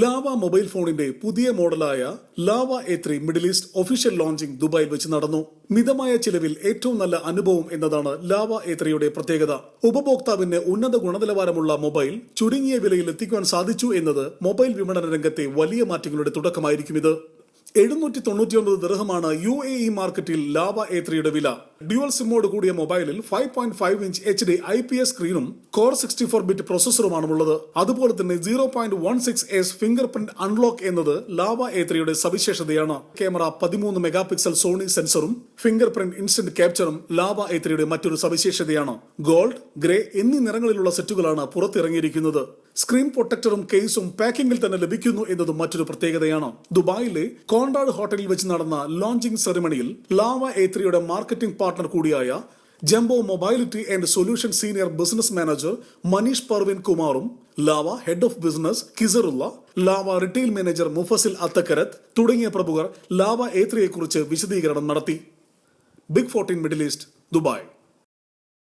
Lava mobile ഫോണിന്റെ പുതിയ മോഡലായ Lava A3 middle east official launching ദുബായിൽ വെച്ച് നടന്നു. മിതമായ ചിലവിൽ ഏറ്റവും നല്ല അനുഭവം എന്നതാണ് ലാവ A3യുടെ പ്രത്യേകത. ഉപഭോക്താവിന് ഉന്നത ഗുണനിലവാരമുള്ള മൊബൈൽ ചുരുങ്ങിയ വിലയിൽ എത്തിക്കുവാൻ സാധിച്ചു എന്നത് മൊബൈൽ വിപണന രംഗത്തെ വലിയ മാറ്റങ്ങളുടെ തുടക്കമായിരിക്കും ഇത്. 799 ദിർഹമാണ് UAE മാർക്കറ്റിൽ ലാവ A3യുടെ വില. ഡ്യുവൽ സിമ്മോട് കൂടിയ മൊബൈലിൽ 5.5 ഇഞ്ച് HD IPS സ്ക്രീനും കോർ 64-ബിറ്റ് പ്രോസസറുമാണുള്ളത്. അതുപോലെ തന്നെ 0.16S ഫിംഗർ പ്രിന്റ് അൺലോക്ക് എന്നത് ലാവ A3യുടെ സവിശേഷതയാണ്. ക്യാമറ 13 മെഗാ പിക്സൽ സോണി സെൻസറും ഫിംഗർ പ്രിന്റ് ഇൻസ്റ്റന്റ് ക്യാപ്ചറും ലാവ A3യുടെ മറ്റൊരു സവിശേഷതയാണ്. ഗോൾഡ്, ഗ്രേ എന്നീ നിറങ്ങളിലുള്ള സെറ്റുകളാണ് പുറത്തിറങ്ങിയിരിക്കുന്നത്. സ്ക്രീൻ പ്രൊട്ടക്ടറും കേസും പാക്കിംഗിൽ തന്നെ ലഭിക്കുന്നു എന്നതും മറ്റൊരു പ്രത്യേകതയാണ്. ദുബായിലെ കോൺറാഡ് ഹോട്ടലിൽ വെച്ച് നടന്ന ലോഞ്ചിംഗ് സെറിമണിയിൽ ലാവ A3യുടെ മാർക്കറ്റിംഗ് പാർട്ണർ കൂടിയായ jumbo mobility and solution senior business manager Manish Parveen കുമാറും Lava head of business Kisarulla, Lava retail manager Mufasil Athakkarath തുടങ്ങിയ പ്രമുഖർ ലാവ A3യെ കുറിച്ച് വിശദീകരണം നടത്തി. Big 14 middle east, Dubai.